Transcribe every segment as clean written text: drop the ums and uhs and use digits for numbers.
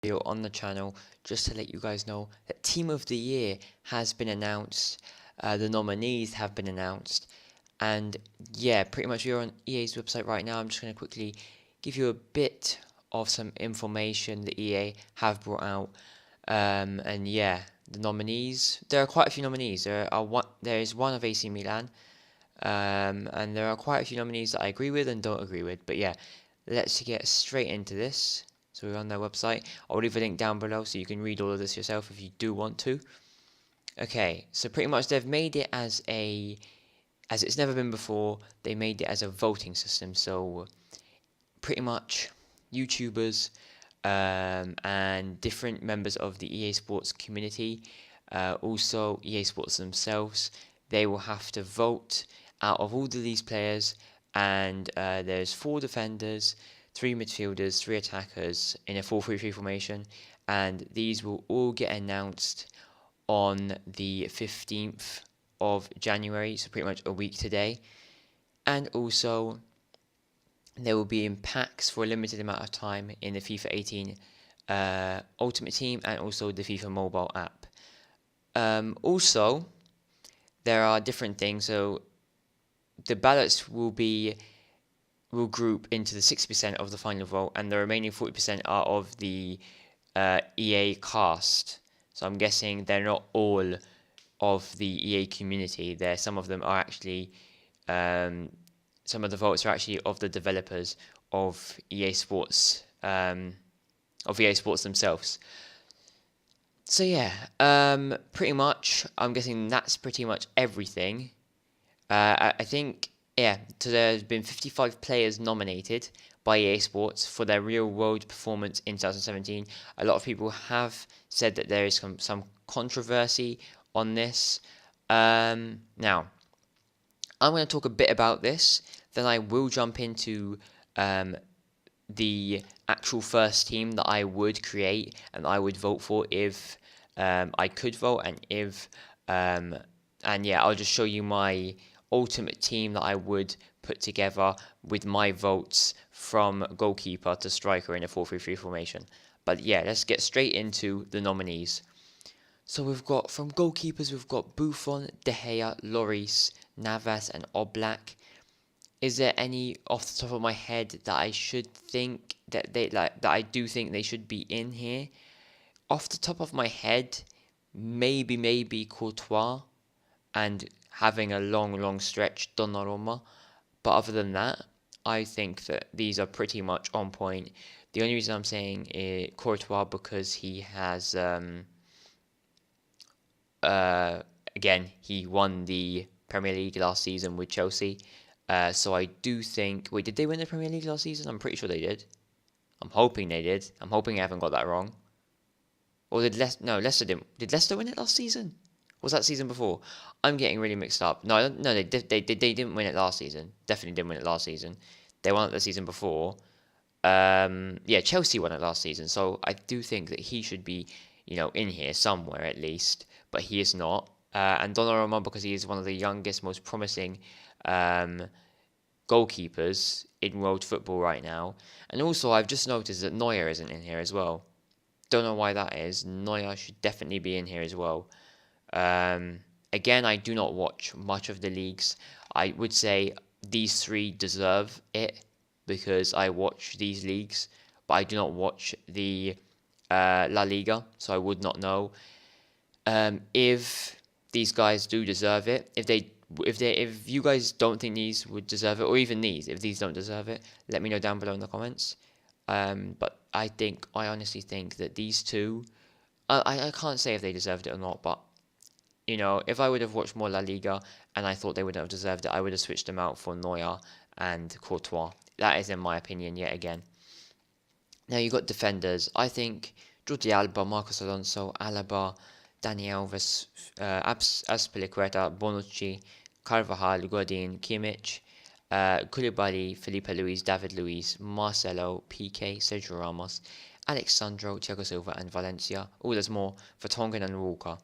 video on the channel just to let you guys know that Team of the Year has been announced. The nominees have been announced. And yeah, pretty much we're on EA's website right now. I'm just going to quickly give you a bit of some information that EA have brought out. And yeah, the nominees. There are quite a few nominees. There is one of AC Milan. And there are quite a few nominees that I agree with and don't agree with. But yeah, let's get straight into this. So we're on their website. I'll leave a link down below so you can read all of this yourself if you do want to. Okay, so pretty much they've made it as it's never been before. They made it as a voting system. So pretty much YouTubers and different members of the EA Sports community, also EA Sports themselves, they will have to vote out of all of these players. And there's 4 defenders, 3 midfielders, 3 attackers in a 4-3-3 formation, and these will all get announced on the 15th of January, so pretty much a week today. And also they will be in packs for a limited amount of time in the FIFA 18 Ultimate Team and also the FIFA mobile app. Also, there are different things. So the ballots will group into the 60% of the final vote, and the remaining 40% are of the EA cast. So I'm guessing they're not all of the EA community. Some of them are actually, some of the votes are actually of the developers of EA Sports, themselves. So yeah, pretty much, I'm guessing that's pretty much everything. I think, yeah, so there's been 55 players nominated by EA Sports for their real-world performance in 2017. A lot of people have said that there is some controversy on this. Now, I'm going to talk a bit about this, then I will jump into the actual first team that I would create and I would vote for if I could vote, and yeah, I'll just show you my ultimate team that I would put together with my votes from goalkeeper to striker in a 4-3-3 formation. But yeah, let's get straight into the nominees. So we've got, from goalkeepers, we've got Buffon, De Gea, Lloris, Navas and Oblak. Is there any off the top of my head that I should think that I do think they should be in here? Off the top of my head, maybe Courtois, and having a long stretch, Donnarumma. But other than that, I think that these are pretty much on point. The only reason I'm saying Courtois because he has, again, he won the Premier League last season with Chelsea. So I do think... Wait, did they win the Premier League last season? I'm pretty sure they did. I'm hoping they did. I'm hoping I haven't got that wrong. Or did Leicester... No, Leicester didn't. Did Leicester win it last season? Was that season before? I'm getting really mixed up. No, they didn't win it last season. Definitely didn't win it last season. They won it the season before. Yeah, Chelsea won it last season. So I do think that he should be, in here somewhere at least. But he is not. And Donnarumma, because he is one of the youngest, most promising goalkeepers in world football right now. And also, I've just noticed that Neuer isn't in here as well. Don't know why that is. Neuer should definitely be in here as well. Again, I do not watch much of the leagues. I would say these 3 deserve it because I watch these leagues, but I do not watch the La Liga, so I would not know if these guys do deserve it. If you guys don't think these would deserve it, or even if these don't deserve it, let me know down below in the comments. But I honestly think that these 2, I can't say if they deserved it or not, but if I would have watched more La Liga and I thought they would have deserved it, I would have switched them out for Neuer and Courtois. That is in my opinion yet again. Now you've got defenders. I think Jordi Alba, Marcos Alonso, Alaba, Dani Alves, Azpilicueta, Bonucci, Carvajal, Godin, Kimmich, Koulibaly, Felipe Luis, David Luiz, Marcelo, PK, Sergio Ramos, Alexandro, Thiago Silva and Valencia. Oh, there's more. Vertonghen and Walker.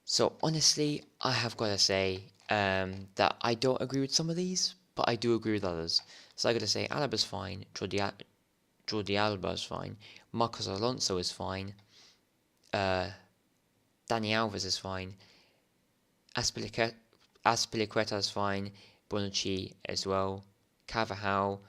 So honestly, I have got to say that I don't agree with some of these, but I do agree with others. So I got to say Alaba's fine, Jordi Jordi Alba is fine. Marcos Alonso is fine. Uh, Dani Alves is fine. Azpilicueta is fine. Bonucci as well. Carvajal,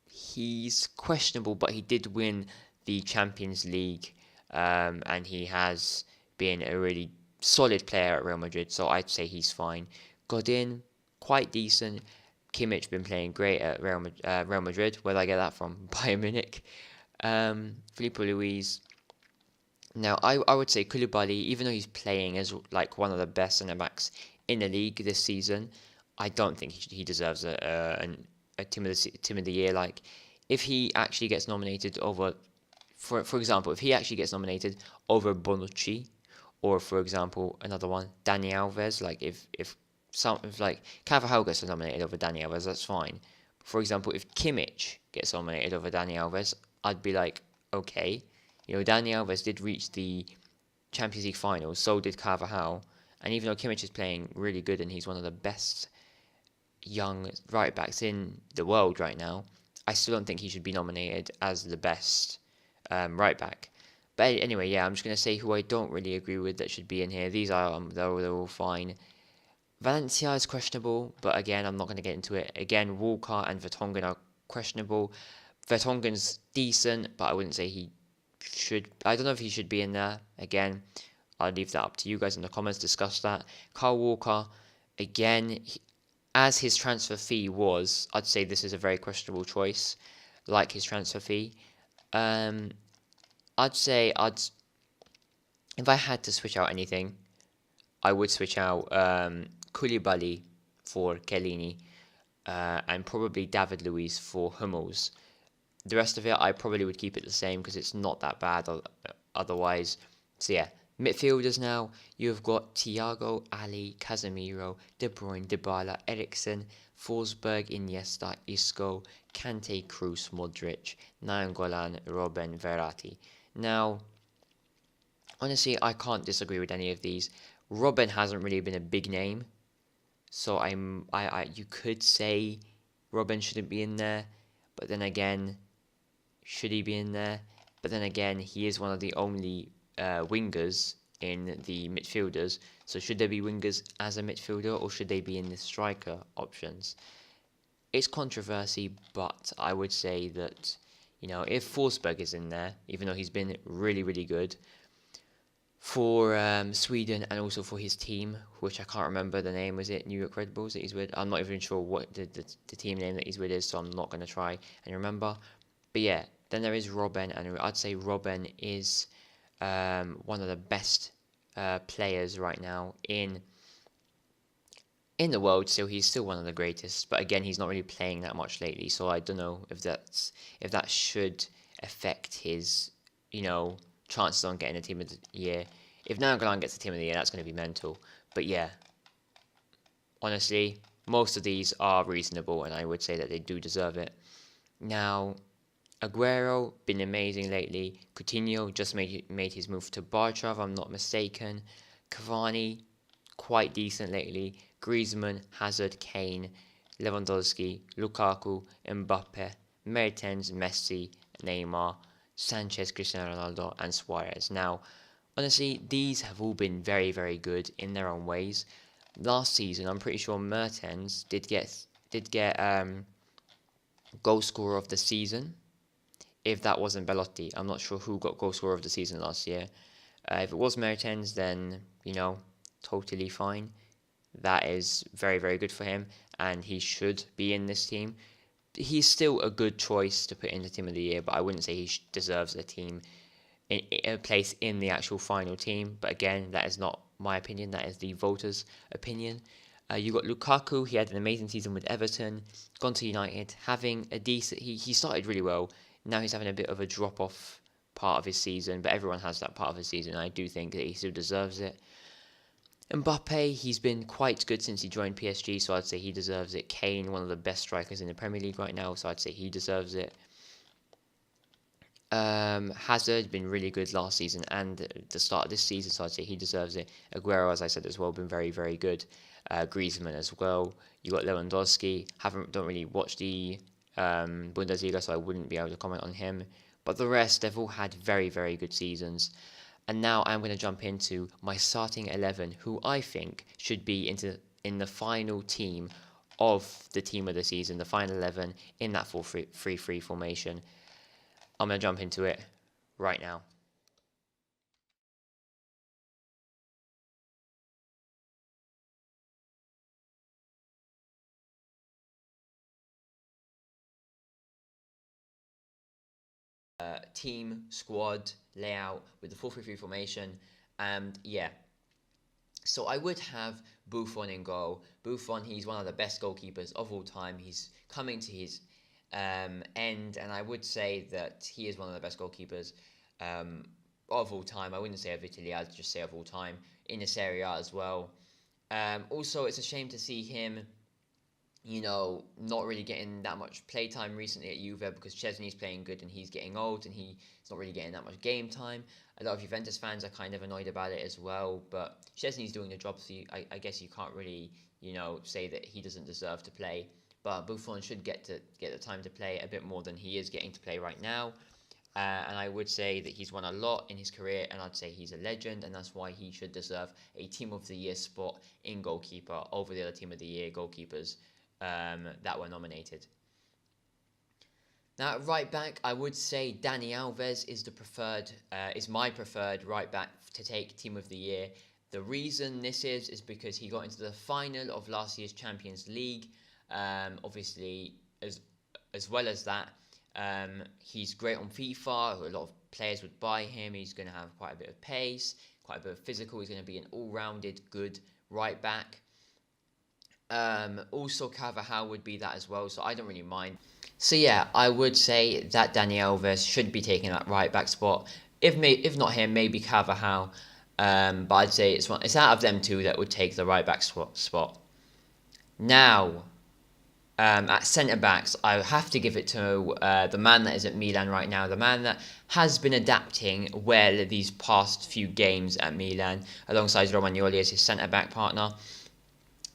he's questionable, but he did win the Champions League, and he has been a really solid player at Real Madrid, so I'd say he's fine. Godin, quite decent. Kimmich been playing great at Real Madrid. Where did I get that from? Bayern Munich. Filipe Luis. Now, I would say Koulibaly, even though he's playing as like one of the best centre backs in the league this season, I don't think he deserves a team of the year. Like, if he actually gets nominated over, for example, if he actually gets nominated over Bonucci, or for example another one, Dani Alves, like if like Carvajal gets nominated over Dani Alves, that's fine. For example, if Kimmich gets nominated over Dani Alves, I'd be like, okay, Dani Alves did reach the Champions League final, so did Carvajal, and even though Kimmich is playing really good and he's one of the best young right backs in the world right now, I still don't think he should be nominated as the best right back. But anyway, yeah, I'm just going to say who I don't really agree with that should be in here. These are, they're all fine. Valencia is questionable, but again, I'm not going to get into it. Again, Walker and Vertonghen are questionable. Vertonghen's decent, but I wouldn't say he should. I don't know if he should be in there. Again, I'll leave that up to you guys in the comments. Discuss that. Kyle Walker, again, as his transfer fee was, I'd say this is a very questionable choice, like his transfer fee. I'd say if I had to switch out anything, I would switch out Koulibaly for Chiellini, and probably David Luiz for Hummels. The rest of it, I probably would keep it the same because it's not that bad otherwise. So yeah, midfielders now, you've got Thiago, Ali, Casemiro, De Bruyne, Dybala, Eriksen, Forsberg, Iniesta, Isco, Kante, Kroos, Modric, Nainggolan, Robben, Verratti. Now, honestly, I can't disagree with any of these. Robben hasn't really been a big name, so you could say Robben shouldn't be in there, but then again, should he be in there? But then again, he is one of the only wingers in the midfielders. So should there be wingers as a midfielder, or should they be in the striker options? It's controversy, but I would say that, if Forsberg is in there, even though he's been really, really good for Sweden and also for his team, which I can't remember the name, was it New York Red Bulls that he's with? I'm not even sure what the team name that he's with is, so I'm not going to try and remember. But yeah, then there is Robben, and I'd say Robben is one of the best players right now in the world. So he's still one of the greatest, but again, he's not really playing that much lately. So I don't know if that should affect his chances on getting a team of the year. If Nainggolan gets a team of the year, that's going to be mental. But yeah, honestly, most of these are reasonable, and I would say that they do deserve it. Now, Aguero, been amazing lately. Coutinho just made his move to Barca, if I'm not mistaken. Cavani, quite decent lately. Griezmann, Hazard, Kane, Lewandowski, Lukaku, Mbappe, Mertens, Messi, Neymar, Sanchez, Cristiano Ronaldo, and Suarez. Now, honestly, these have all been very, very good in their own ways. Last season, I'm pretty sure Mertens did get goal scorer of the season. If that wasn't Belotti, I'm not sure who got goal scorer of the season last year. If it was Mertens, then totally fine. That is very, very good for him, and he should be in this team. He's still a good choice to put in the team of the year, but I wouldn't say he deserves a place in the actual final team. But again, that is not my opinion. That is the voters' opinion. You got Lukaku. He had an amazing season with Everton. Gone to United, having a decent. He started really well. Now he's having a bit of a drop off part of his season, but everyone has that part of his season. I do think that he still deserves it. Mbappe, he's been quite good since he joined PSG, so I'd say he deserves it. Kane, one of the best strikers in the Premier League right now, so I'd say he deserves it. Hazard been really good last season and the start of this season, so I'd say he deserves it. Aguero, as I said as well, been very, very good. Griezmann as well. You got Lewandowski. Don't really watch the Bundesliga, so I wouldn't be able to comment on him. But the rest, they've all had very, very good seasons. And now I'm going to jump into my starting 11, who I think should be in the final team of the team of the season, the final 11 in that 4-3-3 formation. I'm going to jump into it right now. Team, squad, layout with the 4-3-3 formation. And yeah, so I would have Buffon in goal. Buffon, he's one of the best goalkeepers of all time. He's coming to his end, and I would say that he is one of the best goalkeepers of all time. I wouldn't say of Italy, I'd just say of all time, in the Serie A as well. Also, it's a shame to see him, not really getting that much playtime recently at Juve, because Szczesny's playing good and he's getting old and he's not really getting that much game time. A lot of Juventus fans are kind of annoyed about it as well, but Szczesny's doing the job, so I guess you can't really, say that he doesn't deserve to play. But Buffon should get the time to play a bit more than he is getting to play right now. And I would say that he's won a lot in his career, and I'd say he's a legend, and that's why he should deserve a Team of the Year spot in goalkeeper over the other Team of the Year goalkeepers that were nominated. Now, at right back, I would say Dani Alves is my preferred right back to take Team of the Year. The reason this is because he got into the final of last year's Champions League. Obviously, as well as that, he's great on FIFA. A lot of players would buy him. He's going to have quite a bit of pace, quite a bit of physical. He's going to be an all-rounded good right back. Also, Carvajal would be that as well, so I don't really mind. So yeah, I would say that Dani Alves should be taking that right back spot. If not him, maybe Carvajal. But I'd say it's out of them two that would take the right back spot. Now, at centre backs, I have to give it to the man that is at Milan right now, the man that has been adapting well these past few games at Milan, alongside Romagnoli as his centre back partner.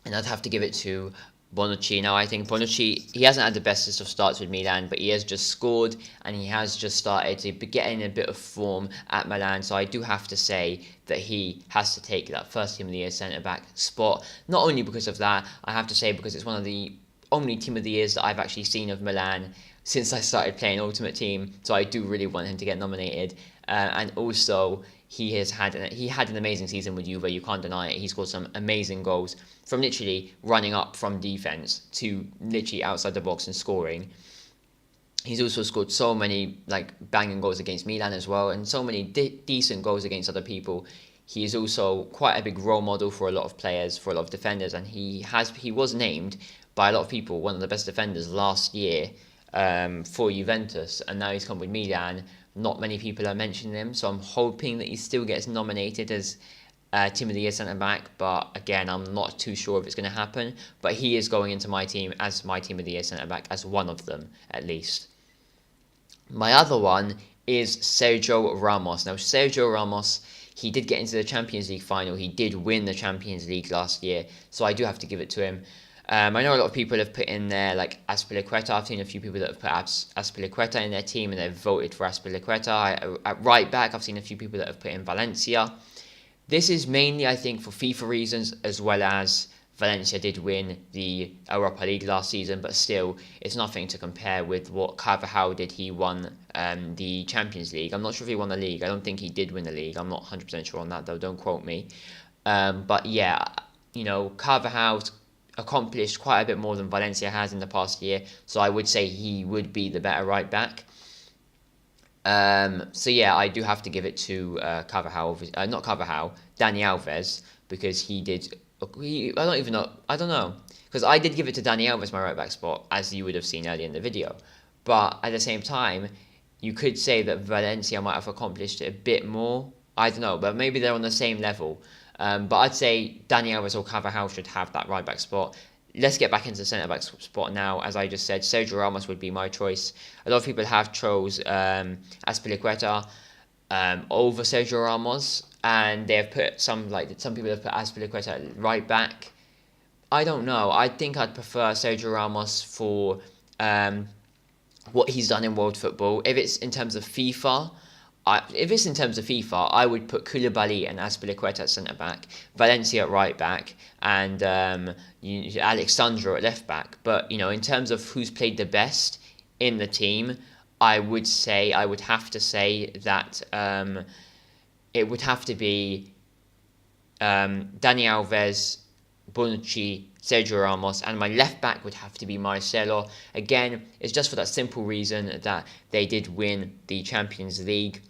And I'd have to give it to Bonucci. Now, I think Bonucci, he hasn't had the bestest of starts with Milan, but he has just scored and he has just started to get in a bit of form at Milan. So I do have to say that he has to take that first Team of the Year centre-back spot. Not only because of that, I have to say because it's one of the only Team of the Years that I've actually seen of Milan since I started playing Ultimate Team. So I do really want him to get nominated. And also, he had an amazing season with Juve, you can't deny it. He scored some amazing goals from literally running up from defence to literally outside the box and scoring. He's also scored so many banging goals against Milan as well, and so many decent goals against other people. He is also quite a big role model for a lot of players, for a lot of defenders, and he was named by a lot of people one of the best defenders last year for Juventus, and now he's come with Milan. Not many people are mentioning him, so I'm hoping that he still gets nominated as Team of the Year centre-back, but again, I'm not too sure if it's going to happen, but he is going into my team as my Team of the Year centre-back, as one of them, at least. My other one is Sergio Ramos. Now, Sergio Ramos, he did get into the Champions League final, he did win the Champions League last year, so I do have to give it to him. I know a lot of people have put in there Azpilicueta. I've seen a few people that have put Azpilicueta in their team and they've voted for Azpilicueta. At right back, I've seen a few people that have put in Valencia. This is mainly, I think, for FIFA reasons, as well as Valencia did win the Europa League last season, but still, it's nothing to compare with what Carvajal did. He won the Champions League. I'm not sure if he won the league. I don't think he did win the league. I'm not 100% sure on that, though. Don't quote me. But yeah, Carvajal's accomplished quite a bit more than Valencia has in the past year, so I would say he would be the better right back. So yeah, I do have to give it to Carvajal, not Carvajal, Dani Alves, because I don't know, because I did give it to Dani Alves, my right back spot, as you would have seen earlier in the video, but at the same time, you could say that Valencia might have accomplished a bit more. I don't know, but maybe they're on the same level. But I'd say Dani Alves or Carvajal should have that right back spot. Let's get back into the centre back spot now. As I just said, Sergio Ramos would be my choice. A lot of people have chose Azpilicueta over Sergio Ramos, and they have put some people have put Azpilicueta at right back. I don't know. I think I'd prefer Sergio Ramos for what he's done in world football. If it's in terms of FIFA, I would put Koulibaly and Azpilicueta at centre back, Valencia at right back, and Alexandro at left back. But in terms of who's played the best in the team, I would have to say that it would have to be Dani Alves, Bonucci, Sergio Ramos, and my left back would have to be Marcelo. Again, it's just for that simple reason that they did win the Champions League.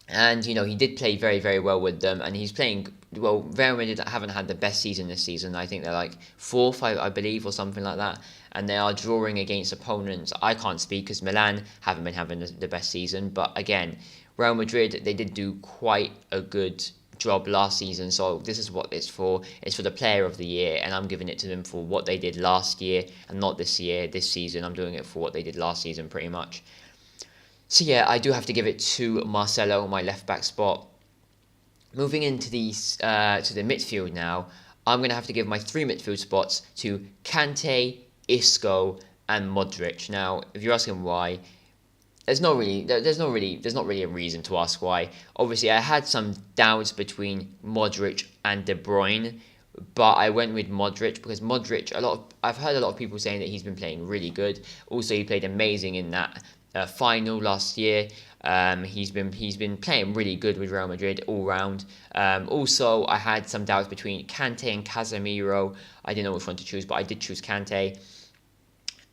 And, he did play very, very well with them, and he's playing well. Real Madrid haven't had the best season this season. I think they're like fourth, I believe, or something like that. And they are drawing against opponents. I can't speak because Milan haven't been having the best season. But again, Real Madrid, they did do quite a good job last season, so this is what it's for. It's for the player of the year, and I'm giving it to them for what they did last year and not this season. I'm doing it for what they did last season pretty much. So yeah, I do have to give it to Marcelo, my left back spot. Moving into the midfield now, I'm going to have to give my 3 midfield spots to Kante, Isco and Modric. Now, if you're asking why, there's not really a reason to ask why. Obviously, I had some doubts between Modric and De Bruyne, but I went with Modric because Modric, I've heard a lot of people saying that he's been playing really good. Also, he played amazing in that final last year. He's been playing really good with Real Madrid all round. Also, I had some doubts between Kante and Casemiro. I didn't know which one to choose, but I did choose Kante.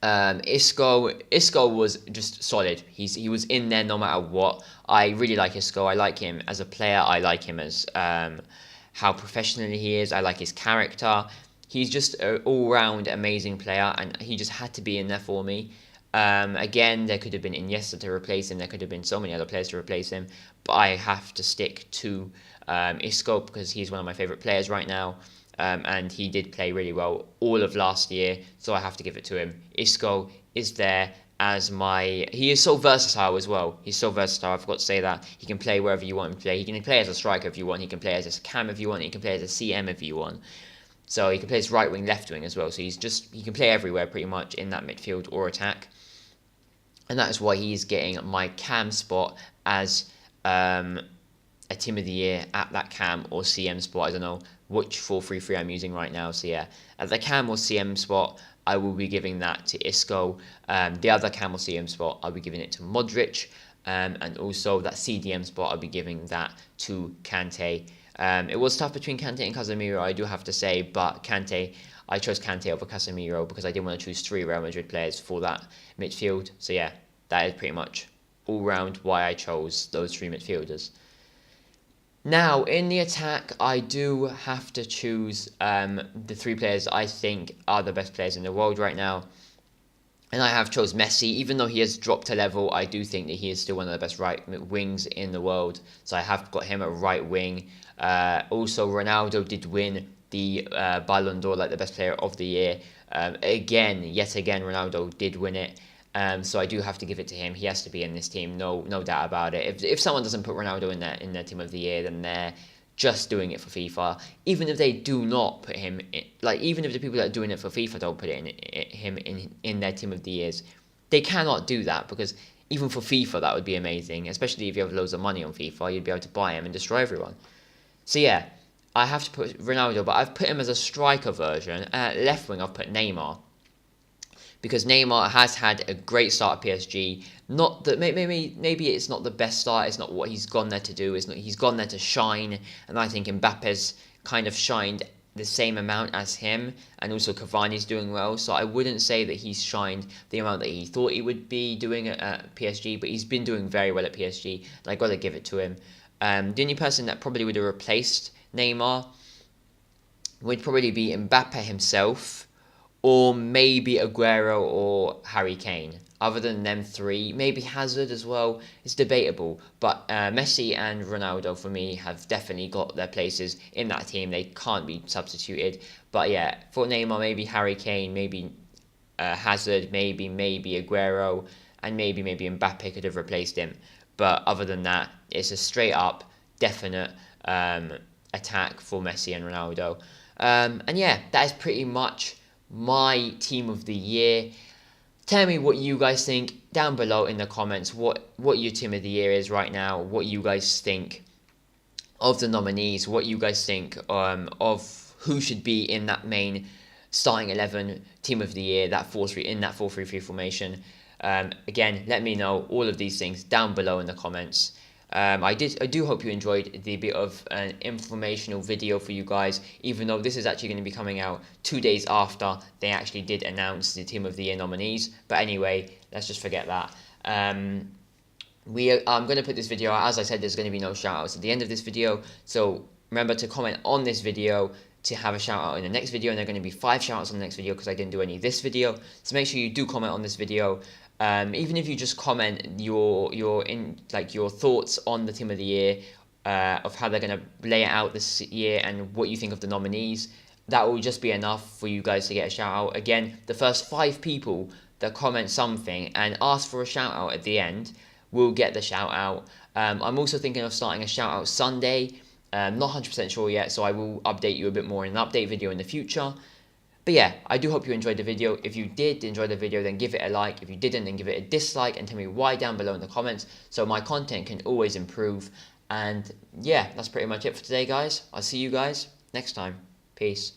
Isco was just solid. He was in there no matter what. I really like Isco. I like him as a player. I like him as how professional he is. I like his character. He's just an all-round amazing player, and he just had to be in there for me. Again, there could have been Iniesta to replace him. There could have been so many other players to replace him, but I have to stick to Isco because he's one of my favourite players right now. And he did play really well all of last year, so I have to give it to him. Isco is there as he is so versatile as well. He's so versatile, I forgot to say that. He can play wherever you want him to play. He can play as a striker if you want. He can play as a cam if you want. He can play as a CM if you want. So he can play as right wing, left wing as well. So he can play everywhere pretty much in that midfield or attack. And that is why he's getting my cam spot as a team of the year at that cam or CM spot. I don't know which 4-3-3 I'm using right now. So yeah, at the cam or CM spot, I will be giving that to Isco. The other cam or CM spot, I'll be giving it to Modric. And also that CDM spot, I'll be giving that to Kante. It was tough between Kante and Casemiro, I do have to say, but I chose Kante over Casemiro because I didn't want to choose 3 Real Madrid players for that midfield. So yeah, that is pretty much all round why I chose those 3 midfielders. Now, in the attack, I do have to choose the 3 players I think are the best players in the world right now. And I have chose Messi. Even though he has dropped a level, I do think that he is still one of the best right wings in the world. So I have got him at right wing. Also, Ronaldo did win the Ballon d'Or, like the best player of the year. Yet again, Ronaldo did win it. So I do have to give it to him. He has to be in this team, no doubt about it. If someone doesn't put Ronaldo in their team of the year, then they're just doing it for FIFA. Even if they do not put him in, even if the people that are doing it for FIFA don't put him in their team of the years, they cannot do that because even for FIFA that would be amazing. Especially if you have loads of money on FIFA, you'd be able to buy him and destroy everyone. So yeah, I have to put Ronaldo, but I've put him as a striker version. At left wing, I've put Neymar. Because Neymar has had a great start at PSG. Not that maybe it's not the best start. It's not what he's gone there to do. He's gone there to shine. And I think Mbappe's kind of shined the same amount as him. And also Cavani's doing well. So I wouldn't say that he's shined the amount that he thought he would be doing at PSG. But he's been doing very well at PSG. And I got to give it to him. The only person that probably would have replaced Neymar would probably be Mbappe himself. Or maybe Aguero or Harry Kane. Other than them 3, maybe Hazard as well. It's debatable. But Messi and Ronaldo, for me, have definitely got their places in that team. They can't be substituted. But yeah, for Neymar, maybe Harry Kane, maybe Hazard, maybe Aguero, and maybe Mbappe could have replaced him. But other than that, it's a straight up, definite attack for Messi and Ronaldo. And yeah, that is pretty much my team of the year. tell me what you guys think down below in the comments. What your team of the year is right now. What you guys think of the nominees. What you guys think of who should be in that main starting 11 team of the year, that 4-3 in that 4-3-3 formation. Again, let me know all of these things down below in the comments. I do hope you enjoyed the bit of an informational video for you guys, even though this is actually going to be coming out 2 days after they actually did announce the Team of the Year nominees. But anyway, let's just forget that. I'm going to put this video out. As I said, there's going to be no shout outs at the end of this video, so remember to comment on this video to have a shout out in the next video, and there are going to be 5 shout outs on the next video because I didn't do any this video. So make sure you do comment on this video. Even if you just comment your thoughts on the Team of the Year, of how they're going to lay it out this year and what you think of the nominees, that will just be enough for you guys to get a shout out. Again, the first 5 people that comment something and ask for a shout out at the end will get the shout out. I'm also thinking of starting a shout out Sunday. Not 100% sure yet, so I will update you a bit more in an update video in the future. But yeah, I do hope you enjoyed the video. If you did enjoy the video, then give it a like. If you didn't, then give it a dislike and tell me why down below in the comments so my content can always improve. And yeah, that's pretty much it for today, guys. I'll see you guys next time. Peace.